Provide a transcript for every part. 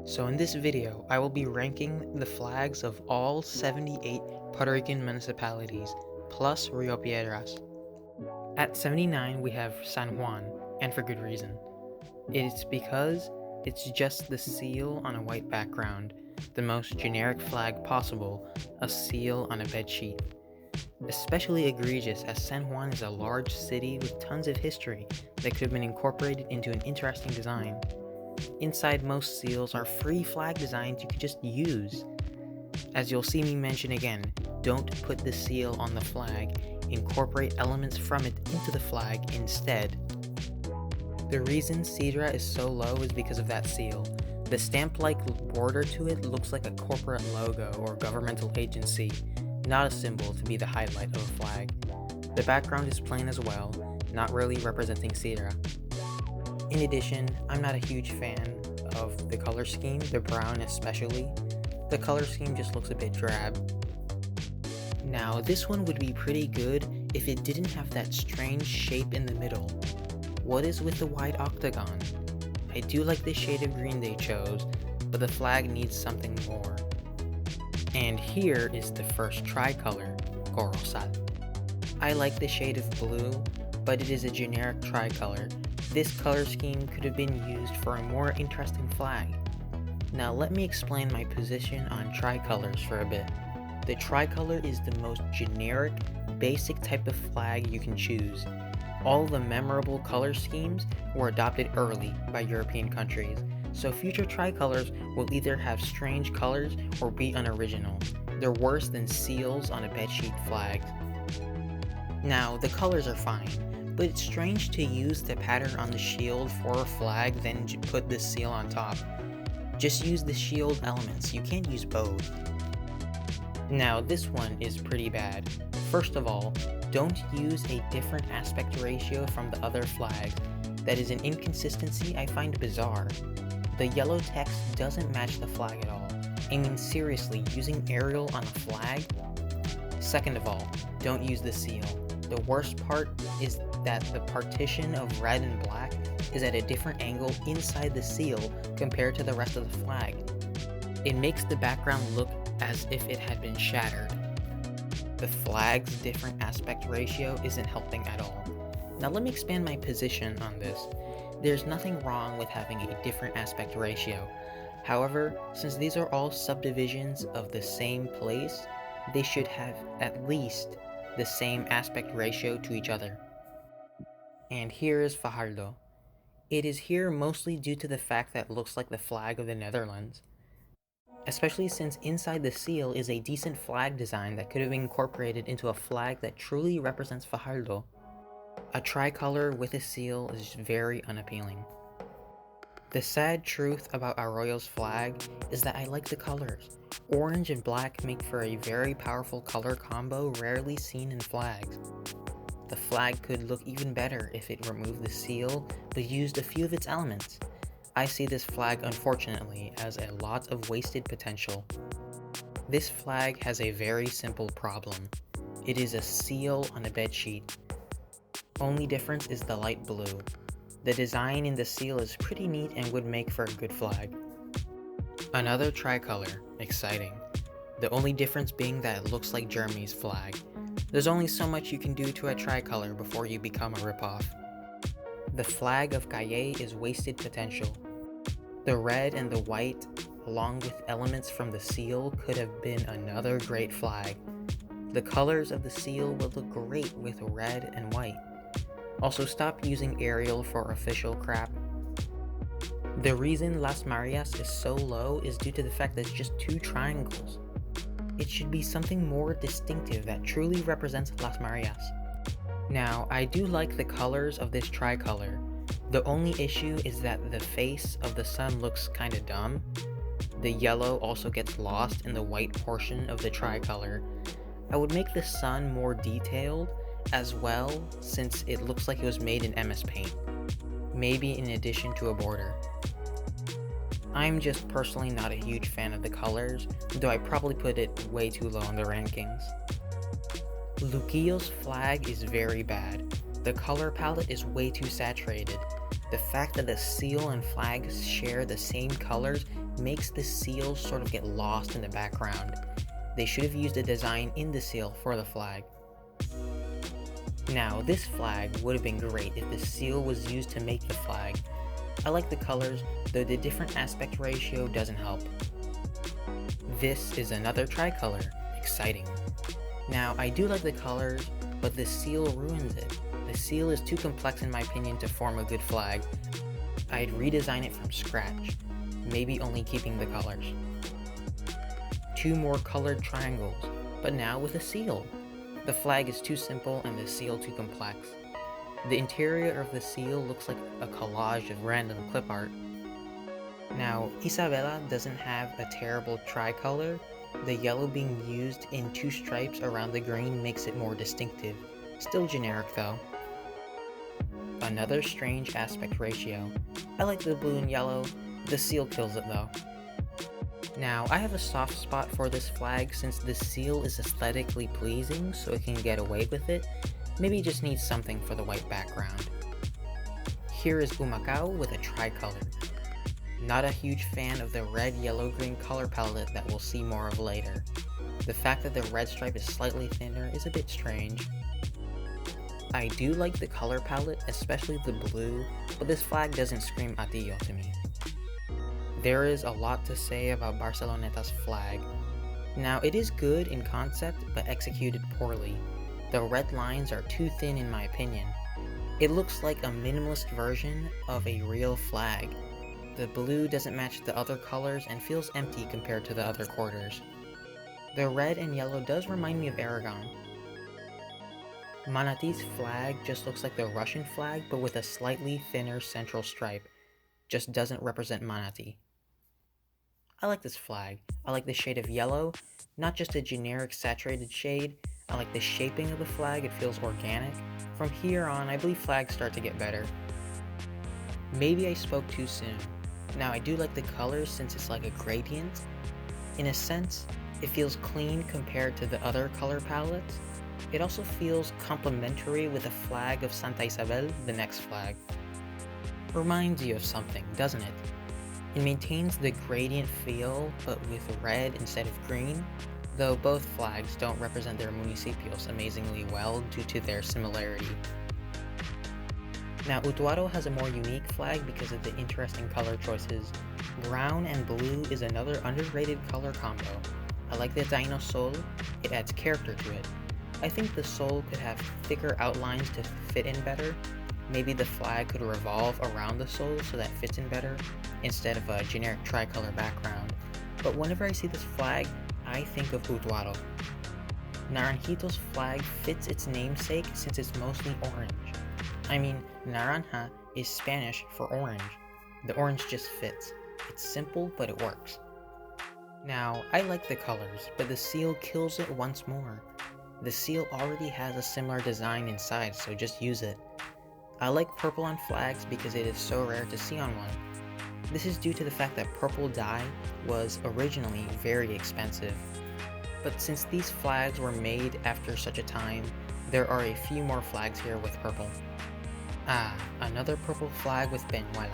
So in this video, I will be ranking the flags of all 78 Puerto Rican municipalities, plus Rio Piedras. At 79, we have San Juan, and for good reason. It's because it's just the seal on a white background, the most generic flag possible, a seal on a bedsheet. Especially egregious as San Juan is a large city with tons of history that could have been incorporated into an interesting design. Inside most seals are free flag designs you could just use. As you'll see me mention again, don't put the seal on the flag, incorporate elements from it into the flag instead. The reason Sidra is so low is because of that seal. The stamp-like border to it looks like a corporate logo or governmental agency, not a symbol to be the highlight of a flag. The background is plain as well, not really representing Sidra. In addition, I'm not a huge fan of the color scheme, the brown especially. The color scheme just looks a bit drab. Now, this one would be pretty good if it didn't have that strange shape in the middle. What is with the wide octagon? I do like the shade of green they chose, but the flag needs something more. And here is the first tricolor, Corozal. I like the shade of blue, but it is a generic tricolor. This color scheme could have been used for a more interesting flag. Now let me explain my position on tricolors for a bit. The tricolor is the most generic, basic type of flag you can choose. All the memorable color schemes were adopted early by European countries, so future tricolors will either have strange colors or be unoriginal. They're worse than seals on a bedsheet flag. Now, the colors are fine, but it's strange to use the pattern on the shield for a flag then put the seal on top. Just use the shield elements, you can't use both. Now this one is pretty bad. First of all, don't use a different aspect ratio from the other flags. That is an inconsistency I find bizarre. The yellow text doesn't match the flag at all. I mean seriously, using Arial on a flag? Second of all, don't use the seal. The worst part is that the partition of red and black is at a different angle inside the seal compared to the rest of the flag. It makes the background look as if it had been shattered. The flag's different aspect ratio isn't helping at all. Now let me expand my position on this. There's nothing wrong with having a different aspect ratio. However, since these are all subdivisions of the same place, they should have at least the same aspect ratio to each other. And here is Fajardo. It is here mostly due to the fact that it looks like the flag of the Netherlands. Especially since inside the seal is a decent flag design that could have been incorporated into a flag that truly represents Fajardo. A tricolor with a seal is very unappealing. The sad truth about Arroyo's flag is that I like the colors. Orange and black make for a very powerful color combo rarely seen in flags. The flag could look even better if it removed the seal but used a few of its elements. I see this flag unfortunately as a lot of wasted potential. This flag has a very simple problem. It is a seal on a bedsheet. Only difference is the light blue. The design in the seal is pretty neat and would make for a good flag. Another tricolor, exciting. The only difference being that it looks like Germany's flag. There's only so much you can do to a tricolor before you become a ripoff. The flag of Cayey is wasted potential. The red and the white, along with elements from the seal, could have been another great flag. The colors of the seal would look great with red and white. Also, stop using Arial for official crap. The reason Las Marias is so low is due to the fact that it's just two triangles. It should be something more distinctive that truly represents Las Marias. Now, I do like the colors of this tricolor. The only issue is that the face of the sun looks kinda dumb. The yellow also gets lost in the white portion of the tricolor. I would make the sun more detailed as well, since it looks like it was made in MS Paint. Maybe in addition to a border. I'm just personally not a huge fan of the colors, though I probably put it way too low in the rankings. Luquillo's flag is very bad. The color palette is way too saturated. The fact that the seal and flags share the same colors makes the seal sort of get lost in the background. They should have used a design in the seal for the flag. Now, this flag would have been great if the seal was used to make the flag. I like the colors, though the different aspect ratio doesn't help. This is another tricolor. Exciting. Now, I do like the colors, but the seal ruins it. The seal is too complex in my opinion to form a good flag. I'd redesign it from scratch, maybe only keeping the colors. 2 more colored triangles, but now with a seal. The flag is too simple and the seal too complex. The interior of the seal looks like a collage of random clip art. Now, Isabela doesn't have a terrible tricolor. The yellow being used in 2 stripes around the green makes it more distinctive. Still generic though. Another strange aspect ratio. I like the blue and yellow, the seal kills it though. Now, I have a soft spot for this flag since the seal is aesthetically pleasing, so it can get away with it. Maybe it just needs something for the white background. Here is Humacao with a tricolor. Not a huge fan of the red, yellow, green color palette that we'll see more of later. The fact that the red stripe is slightly thinner is a bit strange. I do like the color palette, especially the blue, but this flag doesn't scream Atillo to me. There is a lot to say about Barceloneta's flag. Now, it is good in concept, but executed poorly. The red lines are too thin in my opinion. It looks like a minimalist version of a real flag. The blue doesn't match the other colors and feels empty compared to the other quarters. The red and yellow does remind me of Aragon. Manati's flag just looks like the Russian flag, but with a slightly thinner central stripe. Just doesn't represent Manati. I like this flag. I like the shade of yellow, not just a generic saturated shade. I like the shaping of the flag, it feels organic. From here on, I believe flags start to get better. Maybe I spoke too soon. Now, I do like the colors since it's like a gradient. In a sense, it feels clean compared to the other color palettes. It also feels complementary with the flag of Santa Isabel, the next flag. Reminds you of something, doesn't it? It maintains the gradient feel, but with red instead of green, though both flags don't represent their municipios amazingly well due to their similarity. Now, Utuado has a more unique flag because of the interesting color choices. Brown and blue is another underrated color combo. I like the Taino Sol, it adds character to it. I think the Sol could have thicker outlines to fit in better. Maybe the flag could revolve around the Sol so that fits in better, instead of a generic tricolor background. But whenever I see this flag, I think of Utuado. Naranjito's flag fits its namesake since it's mostly orange. I mean, naranja is Spanish for orange. The orange just fits. It's simple, but it works. Now, I like the colors, but the seal kills it once more. The seal already has a similar design inside, so just use it. I like purple on flags because it is so rare to see on one. This is due to the fact that purple dye was originally very expensive. But since these flags were made after such a time, there are a few more flags here with purple. Another purple flag with peñuelas.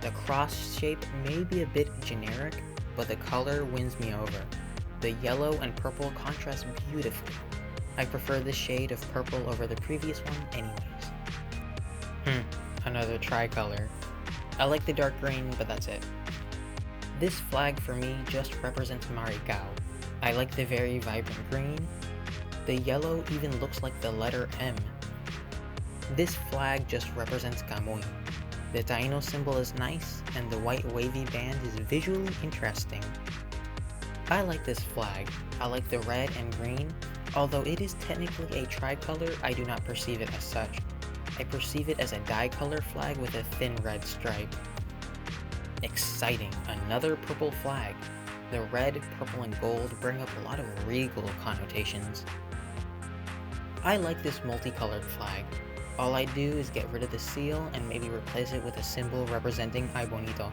The cross shape may be a bit generic, but the color wins me over. The yellow and purple contrast beautifully. I prefer this shade of purple over the previous one anyways. Another tricolor. I like the dark green, but that's it. This flag for me just represents Maricao. I like the very vibrant green. The yellow even looks like the letter M. This flag just represents Camuy. The Taino symbol is nice, and the white wavy band is visually interesting. I like this flag. I like the red and green. Although it is technically a tricolor, I do not perceive it as such. I perceive it as a dye-color flag with a thin red stripe. Exciting, another purple flag. The red, purple, and gold bring up a lot of regal connotations. I like this multicolored flag. All I do is get rid of the seal and maybe replace it with a symbol representing Ay Bonito.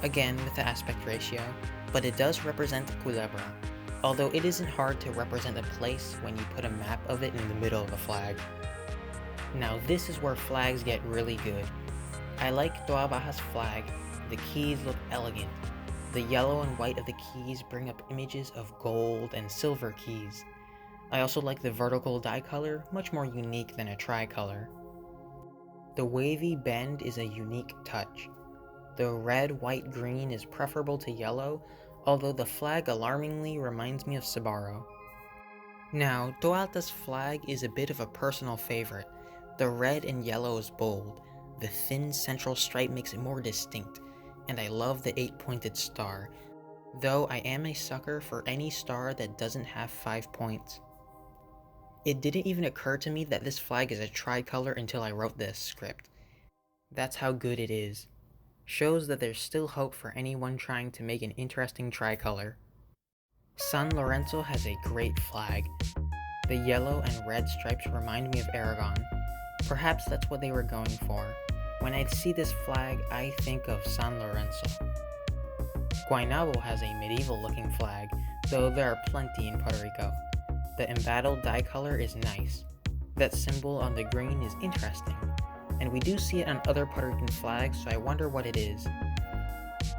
Again with the aspect ratio, but it does represent Culebra, although it isn't hard to represent a place when you put a map of it in the middle of a flag. Now this is where flags get really good. I like Toa Baja's flag. The keys look elegant. The yellow and white of the keys bring up images of gold and silver keys. I also like the vertical dye color, much more unique than a tricolor. The wavy bend is a unique touch. The red, white, green is preferable to yellow, although the flag alarmingly reminds me of Sbarro. Now, Toalta's flag is a bit of a personal favorite. The red and yellow is bold, the thin central stripe makes it more distinct, and I love the 8-pointed star, though I am a sucker for any star that doesn't have 5 points. It didn't even occur to me that this flag is a tricolor until I wrote this script. That's how good it is. Shows that there's still hope for anyone trying to make an interesting tricolor. San Lorenzo has a great flag. The yellow and red stripes remind me of Aragon. Perhaps that's what they were going for. When I see this flag, I think of San Lorenzo. Guaynabo has a medieval-looking flag, though there are plenty in Puerto Rico. The embattled dye color is nice. That symbol on the green is interesting, and we do see it on other Puerto Rican flags, so I wonder what it is.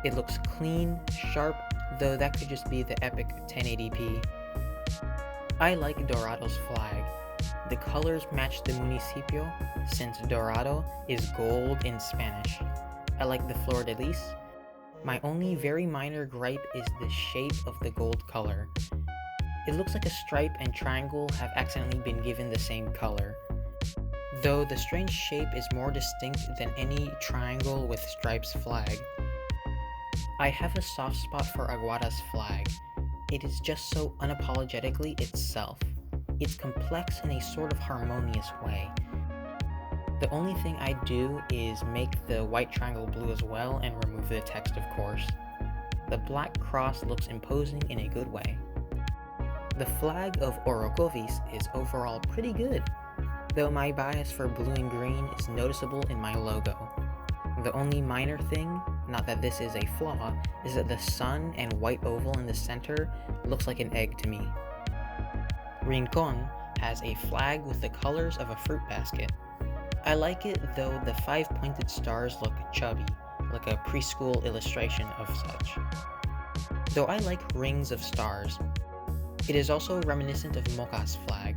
It looks clean, sharp, though that could just be the epic 1080p. I like Dorado's flag. The colors match the municipio, since Dorado is gold in Spanish. I like the fleur-de-lis. My only very minor gripe is the shape of the gold color. It looks like a stripe and triangle have accidentally been given the same color, though the strange shape is more distinct than any triangle with stripes flag. I have a soft spot for Aguada's flag. It is just so unapologetically itself. It's complex in a sort of harmonious way. The only thing I do is make the white triangle blue as well and remove the text, of course. The black cross looks imposing in a good way. The flag of Orocovis is overall pretty good, though my bias for blue and green is noticeable in my logo. The only minor thing, not that this is a flaw, is that the sun and white oval in the center looks like an egg to me. Rincon has a flag with the colors of a fruit basket. I like it, though the 5-pointed stars look chubby, like a preschool illustration of such. Though I like rings of stars. It is also reminiscent of Moca's flag.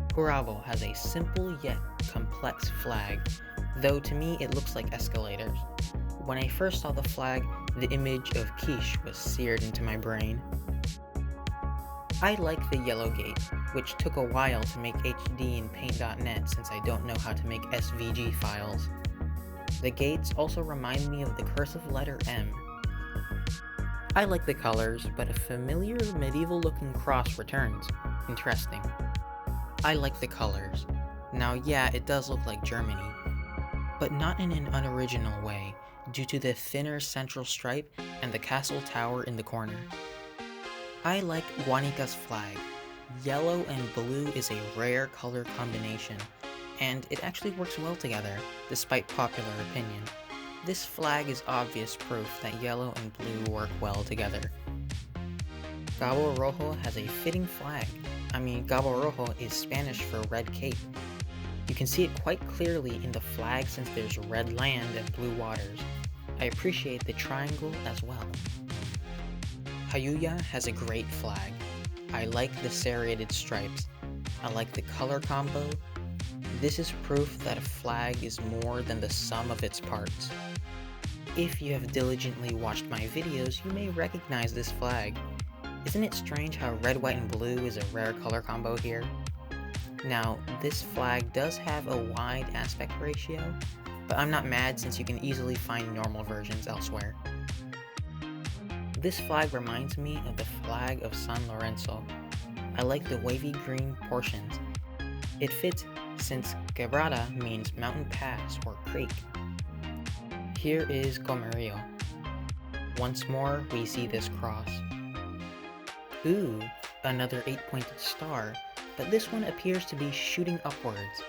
Gurabo has a simple yet complex flag, though to me it looks like escalators. When I first saw the flag, the image of quiche was seared into my brain. I like the yellow gate, which took a while to make HD in Paint.net since I don't know how to make SVG files. The gates also remind me of the cursive letter M. I like the colors, but a familiar medieval-looking cross returns. Interesting. I like the colors. Now yeah, it does look like Germany, but not in an unoriginal way, due to the thinner central stripe and the castle tower in the corner. I like Guanica's flag. Yellow and blue is a rare color combination, and it actually works well together, despite popular opinion. This flag is obvious proof that yellow and blue work well together. Cabo Rojo has a fitting flag. Cabo Rojo is Spanish for red cape. You can see it quite clearly in the flag since there's red land and blue waters. I appreciate the triangle as well. Jayuya has a great flag. I like the serrated stripes. I like the color combo. This is proof that a flag is more than the sum of its parts. If you have diligently watched my videos, you may recognize this flag. Isn't it strange how red, white, and blue is a rare color combo here? Now, this flag does have a wide aspect ratio, but I'm not mad since you can easily find normal versions elsewhere. This flag reminds me of the flag of San Lorenzo. I like the wavy green portions. It fits since quebrada means mountain pass or creek. Here is Comerío. Once more, we see this cross. Ooh, another 8-pointed star, but this one appears to be shooting upwards.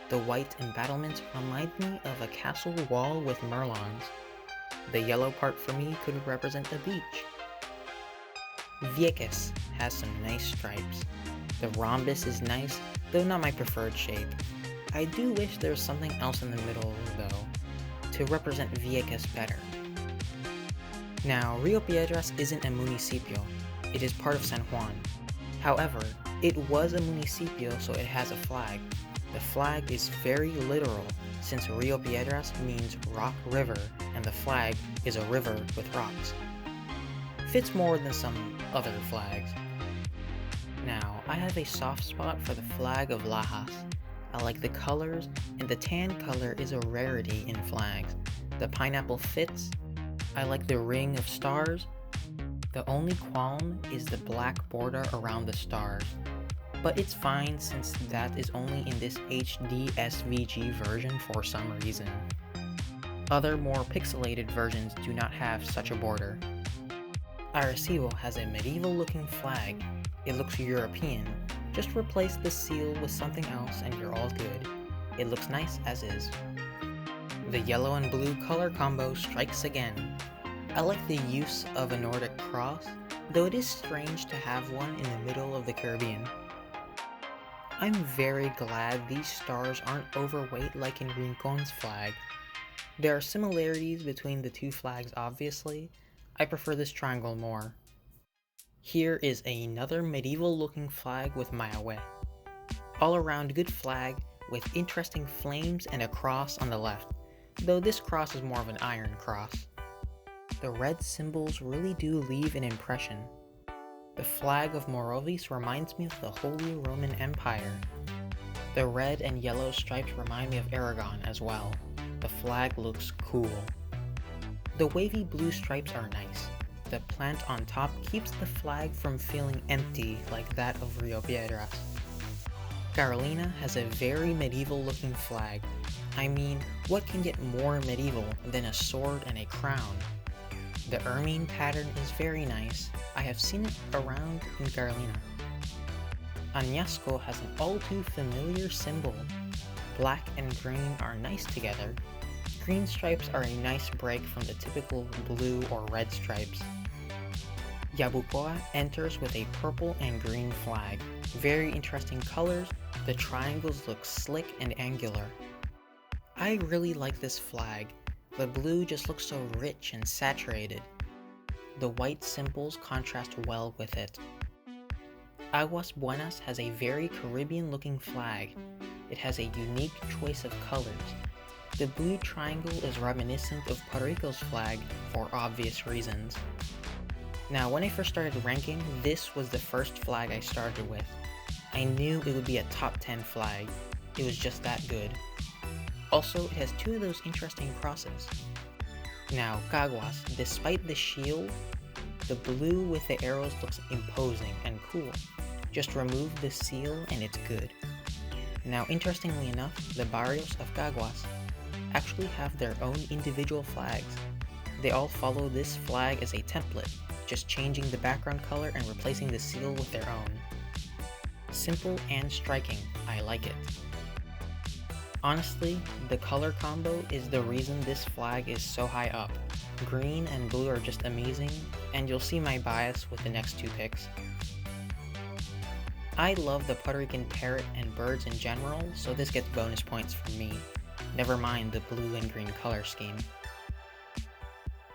The white embattlements remind me of a castle wall with merlons. The yellow part for me could represent a beach. Vieques has some nice stripes. The rhombus is nice, though not my preferred shape. I do wish there was something else in the middle, though, to represent Vieques better. Now, Rio Piedras isn't a municipio, it is part of San Juan. However, it was a municipio, so it has a flag. The flag is very literal, since Rio Piedras means rock river, and the flag is a river with rocks. Fits more than some other flags. Now, I have a soft spot for the flag of Lajas. I like the colors, and the tan color is a rarity in flags. The pineapple fits. I like the ring of stars. The only qualm is the black border around the stars. But it's fine since that is only in this HD SVG version for some reason. Other more pixelated versions do not have such a border. Arecibo has a medieval looking flag. It looks European. Just replace the seal with something else and you're all good. It looks nice as is. The yellow and blue color combo strikes again. I like the use of a Nordic cross, though it is strange to have one in the middle of the Caribbean. I'm very glad these stars aren't overweight like in Rincon's flag. There are similarities between the two flags obviously. I prefer this triangle more. Here is another medieval looking flag with Mayawe. All around good flag with interesting flames and a cross on the left, though this cross is more of an iron cross. The red symbols really do leave an impression. The flag of Morovis reminds me of the Holy Roman Empire. The red and yellow stripes remind me of Aragon as well. The flag looks cool. The wavy blue stripes are nice. The plant on top keeps the flag from feeling empty like that of Rio Piedras. Carolina has a very medieval looking flag. I mean, what can get more medieval than a sword and a crown? The ermine pattern is very nice. I have seen it around in Carolina. Añasco has an all too familiar symbol. Black and green are nice together. Green stripes are a nice break from the typical blue or red stripes. Yabucoa enters with a purple and green flag. Very interesting colors. The triangles look slick and angular. I really like this flag. The blue just looks so rich and saturated. The white symbols contrast well with it. Aguas Buenas has a very Caribbean looking flag. It has a unique choice of colors. The blue triangle is reminiscent of Puerto Rico's flag for obvious reasons. Now, when I first started ranking, this was the first flag I started with. I knew it would be a top 10 flag. It was just that good. Also, it has two of those interesting crosses. Now, Caguas, despite the shield, the blue with the arrows looks imposing and cool. Just remove the seal and it's good. Now, interestingly enough, the barrios of Caguas actually have their own individual flags. They all follow this flag as a template, just changing the background color and replacing the seal with their own. Simple and striking, I like it. Honestly, the color combo is the reason this flag is so high up. Green and blue are just amazing, and you'll see my bias with the next two picks. I love the Puerto Rican parrot and birds in general, so this gets bonus points from me. Never mind the blue and green color scheme.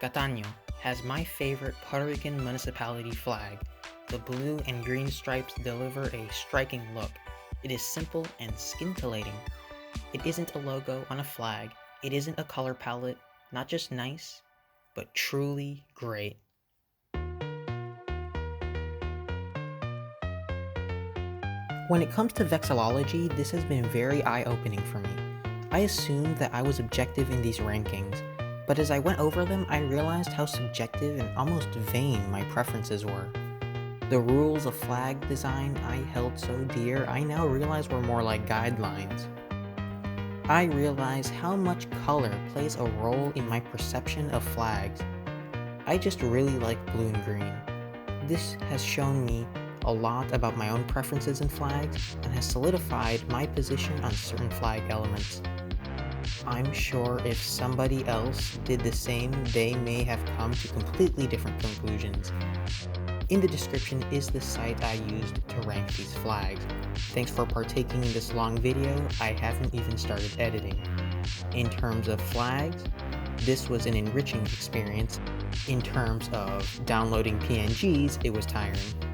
Cataño has my favorite Puerto Rican municipality flag. The blue and green stripes deliver a striking look. It is simple and scintillating. It isn't a logo on a flag, it isn't a color palette, not just nice, but truly great. When it comes to vexillology, this has been very eye-opening for me. I assumed that I was objective in these rankings, but as I went over them, I realized how subjective and almost vain my preferences were. The rules of flag design I held so dear, I now realize were more like guidelines. I realize how much color plays a role in my perception of flags. I just really like blue and green. This has shown me a lot about my own preferences in flags and has solidified my position on certain flag elements. I'm sure if somebody else did the same, they may have come to completely different conclusions. In the description is the site I used to rank these flags. Thanks for partaking in this long video. I haven't even started editing. In terms of flags, this was an enriching experience. In terms of downloading PNGs, it was tiring.